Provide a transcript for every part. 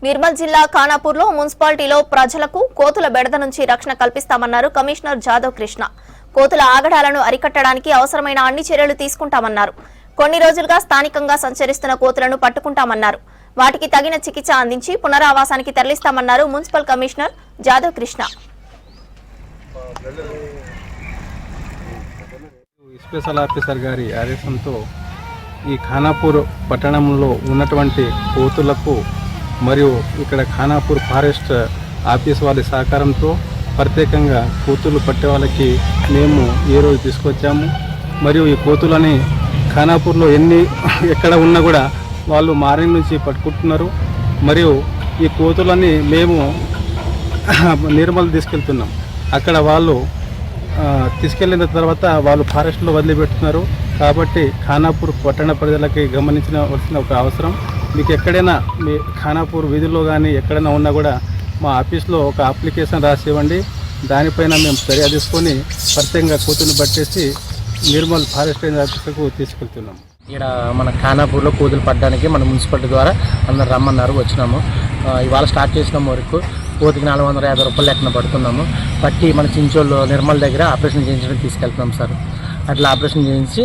నిర్మల్ జిల్లా ఖానాపూర్లో మున్సిపాలిటీలో ప్రజలకు కోతుల బెడద నుంచి రక్షణ కల్పిస్తామన్నారు కమిషనర్ జాదవ్ కృష్ణ. కోతుల ఆగడాలను అరికట్టడానికి అవసరమైన అన్ని చర్యలు తీసుకుంటామన్నారు. కొన్ని రోజులుగా స్థానికంగా సంచరిస్తున్న కోతులను పట్టుకుంటామన్నారు. వాటికి తగిన చికిత్స అందించి పునరావాసానికి తరలిస్తామన్నారు municipal commissioner Jadhav Krishna. Special officer గారి ఆదేశంతో ఈ ఖానాపూర్ పట్టణంలో ఉన్నటువంటి కోతులకు మరియు ఇక్కడ ఖానాపూర్ ఫారెస్ట్ ఆఫీస్ వాళ్ళ సహకారంతో ప్రత్యేకంగా కోతులు పట్టే వాళ్ళకి మేము ఏ రోజు తీసుకొచ్చాము. మరియు ఈ కోతులని ఖానాపూర్లో ఎక్కడ ఉన్నా కూడా వాళ్ళు మార్నింగ్ నుంచి పట్టుకుంటున్నారు. మరియు ఈ కోతులని మేము నిర్మల్ తీసుకెళ్తున్నాం. అక్కడ వాళ్ళు తీసుకెళ్ళిన తర్వాత వాళ్ళు ఫారెస్ట్లో వదిలిపెడుతున్నారు. కాబట్టి ఖానాపూర్ పట్టణ ప్రజలకి గమనించవలసిన ఒక అవసరం. మీకు ఎక్కడైనా మీ ఖానాపూర్ వీధిలో కానీ ఎక్కడైనా ఉన్నా కూడా మా ఆఫీస్లో ఒక అప్లికేషన్ రాసి ఇవ్వండి. దానిపైన మేము చర్య తీసుకొని ప్రత్యేకంగా కోతులు పట్టేసి నిర్మల్ ఫారెస్ట్ రేంజ్ ఆఫీసుకు తీసుకెళ్తున్నాం. ఇక్కడ మన ఖానాపూర్లో కోతులు పట్టడానికి మన మున్సిపాలిటీ ద్వారా అందరు రమ్మన్నారు, వచ్చినాము. ఇవాళ స్టార్ట్ చేసిన వరకు కోతికి 450 రూపాయలు లెక్కన పడుతున్నాము. పట్టి మన చించోళ్ళు నిర్మల్ దగ్గర ఆపరేషన్ చేయించడానికి తీసుకెళ్తున్నాం సార్. అట్లా ఆపరేషన్ చేయించి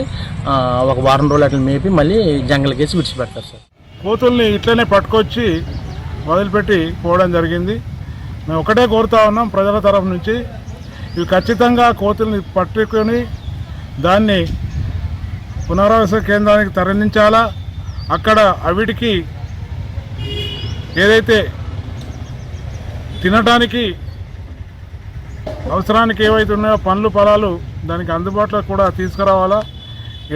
ఒక వారం రోజులు అట్లా మేపి మళ్ళీ జంగల్కి వేసి విడిచిపెడతారు సార్. కోతుల్ని ఇట్లనే పట్టుకొచ్చి వదిలిపెట్టి పోవడం జరిగింది. మేము ఒకటే కోరుతా ఉన్నాం ప్రజల తరఫు నుంచి, ఇవి ఖచ్చితంగా కోతుల్ని పట్టుకొని దాన్ని పునరావాస కేంద్రానికి తరలించాలా. అక్కడ అవిటికి ఏదైతే తినడానికి అవసరానికి ఏవైతే ఉన్నాయో పండ్లు పొలాలు దానికి అందుబాటులో కూడా తీసుకురావాలా.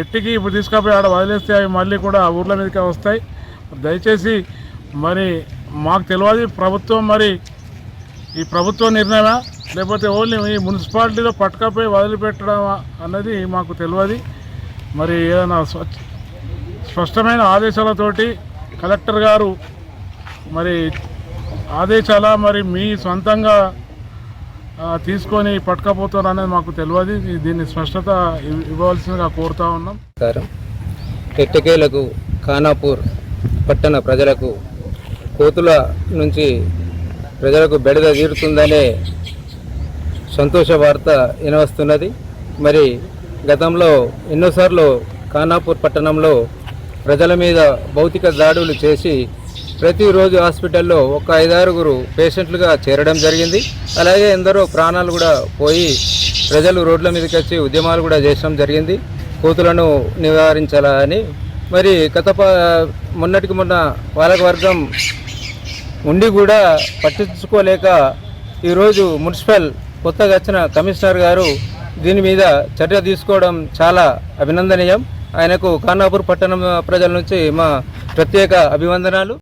ఎట్టికి ఇప్పుడు తీసుకుపోయి ఆడ వదిలేస్తే అవి మళ్ళీ కూడా ఊర్ల మీదకే వస్తాయి. దయచేసి మరి మాకు తెలియదు ప్రభుత్వం మరి ఈ ప్రభుత్వ నిర్ణయమా లేకపోతే ఓన్లీ ఈ మున్సిపాలిటీలో పట్టుకపోయి వదిలిపెట్టడమా అన్నది మాకు తెలియదు. మరి ఏదైనా స్పష్టమైన ఆదేశాలతోటి కలెక్టర్ గారు మరి ఆదేశాల మరి మీ సొంతంగా తీసుకొని పట్టుకపోతారు అనేది మాకు తెలియదు. దీన్ని స్పష్టత ఇవ్వవలసిందిగా కోరుతా ఉన్నాం. ఎట్టకేలకు ఖానాపూర్ పట్టణ ప్రజలకు కోతుల నుంచి ప్రజలకు బెడద తీరుతుందనే సంతోష వార్త వినవస్తున్నది. మరి గతంలో ఎన్నోసార్లు ఖానాపూర్ పట్టణంలో ప్రజల మీద భౌతిక దాడులు చేసి ప్రతిరోజు హాస్పిటల్లో ఒక 5-6 పేషెంట్లుగా చేరడం జరిగింది. అలాగే ఎందరో ప్రాణాలు కూడా పోయి ప్రజలు రోడ్ల మీదకి వచ్చి ఉద్యమాలు కూడా చేయడం జరిగింది కోతులను నివారించాలని. మరి మొన్నటికి మొన్న పాలకవర్గం ఉండి కూడా పట్టించుకోలేక ఈరోజు మున్సిపల్ కొత్తగా వచ్చిన కమిషనర్ గారు దీని మీద చర్య తీసుకోవడం చాలా అభినందనీయం. ఆయనకు ఖానాపూర్ పట్టణం ప్రజల నుంచి మా ప్రత్యేక అభివందనాలు.